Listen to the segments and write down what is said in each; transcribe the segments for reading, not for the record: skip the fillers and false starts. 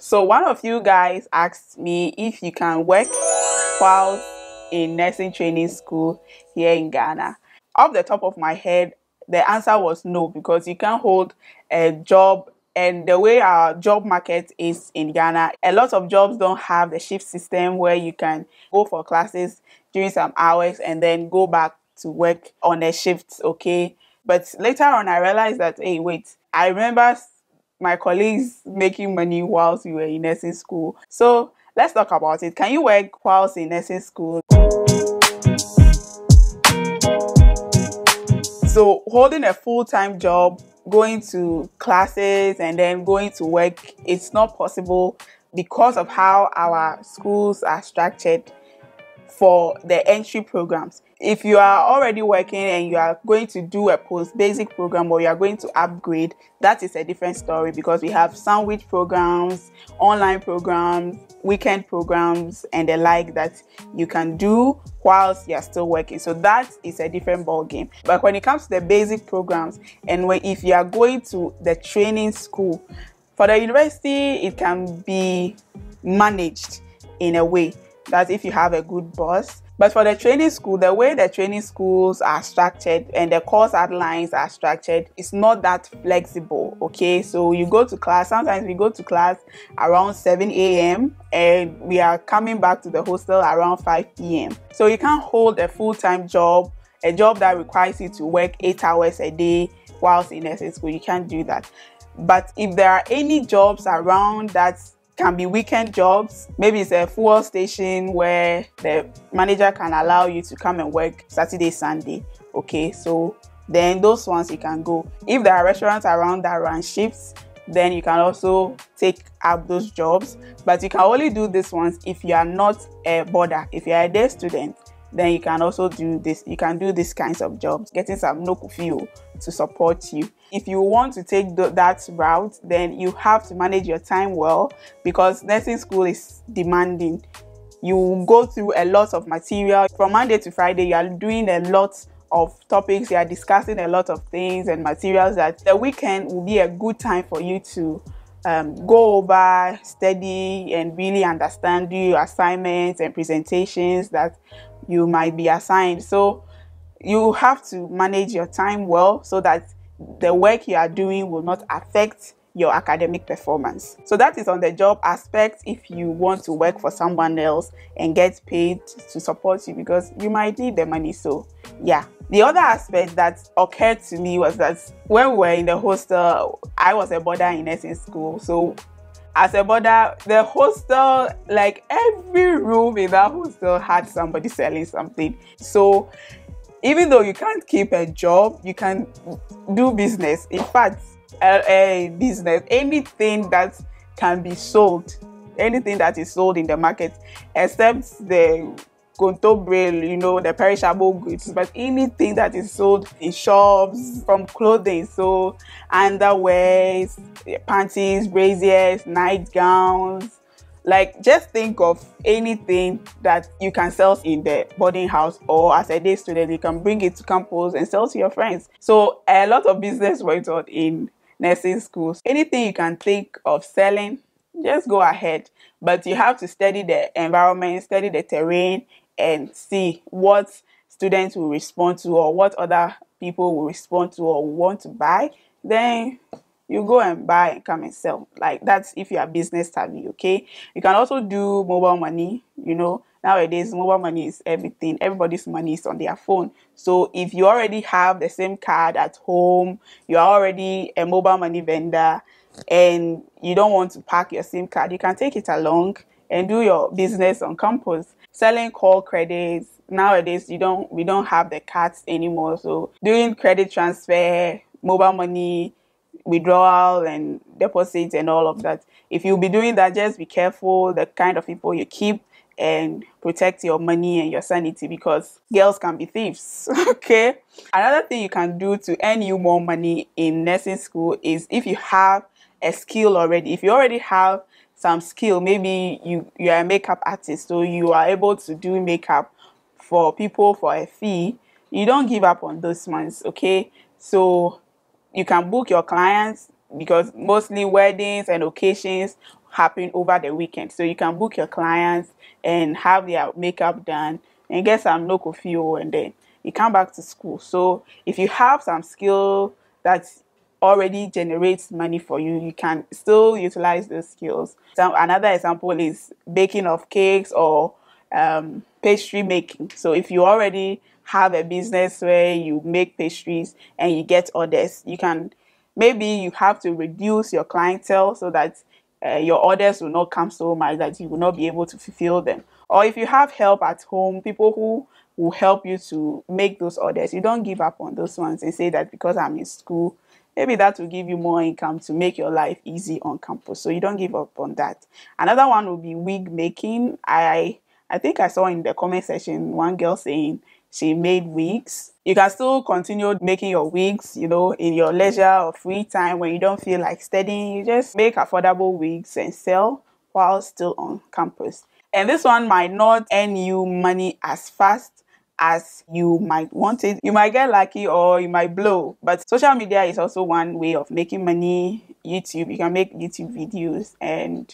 So one of you guys asked me if you can work whilst in nursing training school here in Ghana. Off the top of my head, the answer was no, because you can't hold a job. And the way our job market is in Ghana, a lot of jobs don't have the shift system where you can go for classes during some hours and then go back to work on a shift, okay? But later on, I realized that, hey, wait, I remember my colleagues making money whilst we were in nursing school. So let's talk about it. Can you work whilst in nursing school? So holding a full-time job, going to classes and then going to work, it's not possible because of how our schools are structured for the entry programs. If you are already working and you are going to do a post-basic program or you are going to upgrade, that is a different story, because we have sandwich programs, online programs, weekend programs, and the like that you can do whilst you are still working. So that is a different ball game. But when it comes to the basic programs, and if you are going to the training school, for the university, it can be managed in a way that if you have a good boss. But for the training school, the way the training schools are structured and the course outlines are structured, it's not that flexible, okay? So you go to class, sometimes we go to class around 7 a.m. and we are coming back to the hostel around 5 p.m. So you can't hold a full-time job, a job that requires you to work 8 hours a day whilst in nursing school. You can't do that. But if there are any jobs around that can be weekend jobs, maybe it's a fuel station where the manager can allow you to come and work Saturday, Sunday, okay? So then those ones you can go. If there are restaurants around that run shifts, then you can also take up those jobs. But you can only do these ones if you are not a boarder. If you are a day student, then you can also do this. You can do these kinds of jobs, getting some local fuel to support you. If you want to take that route, then you have to manage your time well, because nursing school is demanding. You go through a lot of material. From Monday to Friday, you are doing a lot of topics. You are discussing a lot of things and materials that the weekend will be a good time for you to go over, study, and really understand, do your assignments and presentations that you might be assigned. So you have to manage your time well so that the work you are doing will not affect your academic performance. So that is on the job aspect if you want to work for someone else and get paid to support you, because you might need the money. So yeah. The other aspect that occurred to me was that when we were in the hostel, I was a boarder in nursing school. So as a boarder, the hostel, like every room in that hostel had somebody selling something. So even though you can't keep a job, you can do business. In fact, a business, anything that can be sold, anything that is sold in the market, except the contobre, you know, the perishable goods, but anything that is sold in shops, from clothing, so underwear, panties, braziers, nightgowns. Like, just think of anything that you can sell in the boarding house, or as a day student, you can bring it to campus and sell to your friends. So a lot of business went on in nursing schools. Anything you can think of selling, just go ahead. But you have to study the environment, study the terrain, and see what students will respond to, or what other people will respond to or want to buy. Then you go and buy and come and sell. Like, that's if you are business savvy, okay? You can also do mobile money. You know, nowadays mobile money is everything. Everybody's money is on their phone. So if you already have the same card at home, you are already a mobile money vendor, and you don't want to pack your SIM card, you can take it along and do your business on campus. Selling call credits. Nowadays we don't have the cards anymore. So doing credit transfer, mobile money, withdrawal and deposits and all of that. If you'll be doing that, just be careful the kind of people you keep and protect your money and your sanity, because girls can be thieves. Okay. Another thing you can do to earn you more money in nursing school is if you have a skill already. If you already have some skill, maybe you are a makeup artist, so you are able to do makeup for people for a fee, you don't give up on those ones, okay? So you can book your clients, because mostly weddings and occasions happen over the weekend. So you can book your clients and have their makeup done and get some local fuel, and then you come back to school. So if you have some skill that already generates money for you, you can still utilize those skills. So another example is baking of cakes or pastry making. So if you already have a business where you make pastries and you get orders, you can, maybe you have to reduce your clientele so that your orders will not come so much that you will not be able to fulfill them. Or if you have help at home, people who will help you to make those orders, you don't give up on those ones and say that because I'm in school, maybe that will give you more income to make your life easy on campus. So you don't give up on that. Another one will be wig making. I think I saw in the comment section one girl saying she made wigs. You can still continue making your wigs, you know, in your leisure or free time when you don't feel like studying. You just make affordable wigs and sell while still on campus. And this one might not earn you money as fast as you might want it. You might get lucky or you might blow. But social media is also one way of making money. YouTube, you can make YouTube videos, and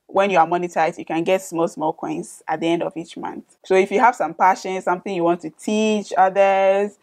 when you are monetized, you can get small coins at the end of each month. So if you have some passion, something you want to teach others,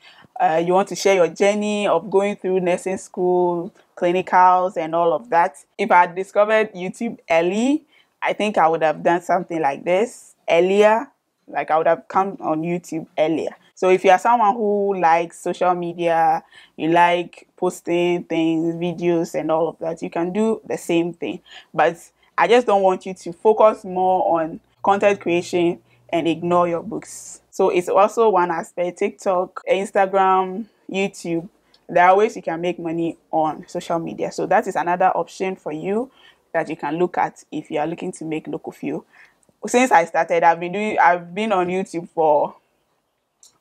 you want to share your journey of going through nursing school, clinicals, and all of that. If I had discovered YouTube early, I think I would have done something like this earlier. Like I would have come on YouTube earlier. So if you are someone who likes social media, you like posting things, videos, and all of that, you can do the same thing. But I just don't want you to focus more on content creation and ignore your books. So it's also one aspect. TikTok, Instagram, YouTube, there are ways you can make money on social media. So that is another option for you that you can look at if you are looking to make local fuel. Since I started, I've been on YouTube for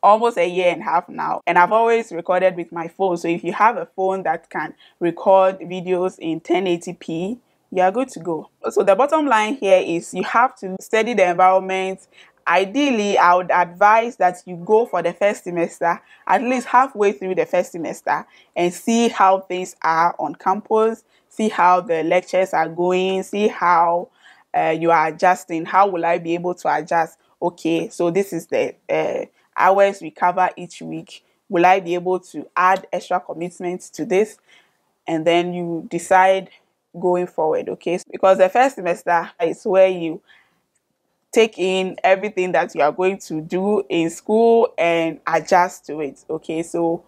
almost a year and a half now, and I've always recorded with my phone. So if you have a phone that can record videos in 1080p, you are good to go. So the bottom line here is you have to study the environment. Ideally, I would advise that you go for the first semester, at least halfway through the first semester, and see how things are on campus, see how the lectures are going, see how you are adjusting. How will I be able to adjust? Okay, so this is the hours we cover each week. Will I be able to add extra commitments to this? And then you decide going forward, okay? Because the first semester is where you take in everything that you are going to do in school and adjust to it, okay? So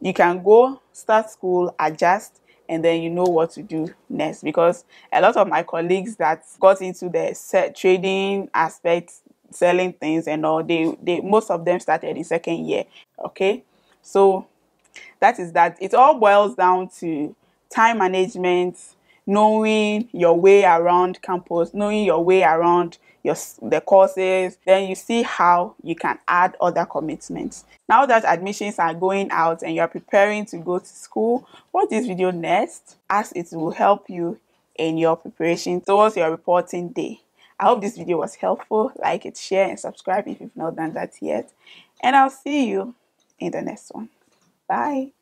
you can go start school, adjust, and then you know what to do next. Because a lot of my colleagues that got into the trading aspect, selling things and all, they most of them started in second year, okay? So that is that. It all boils down to time management, knowing your way around campus, knowing your way around the courses. Then you see how you can add other commitments. Now that admissions are going out and you're preparing to go to school, watch this video next, as it will help you in your preparation towards your reporting day. I hope this video was helpful. Like it, share, and subscribe if you've not done that yet. And I'll see you in the next one. Bye.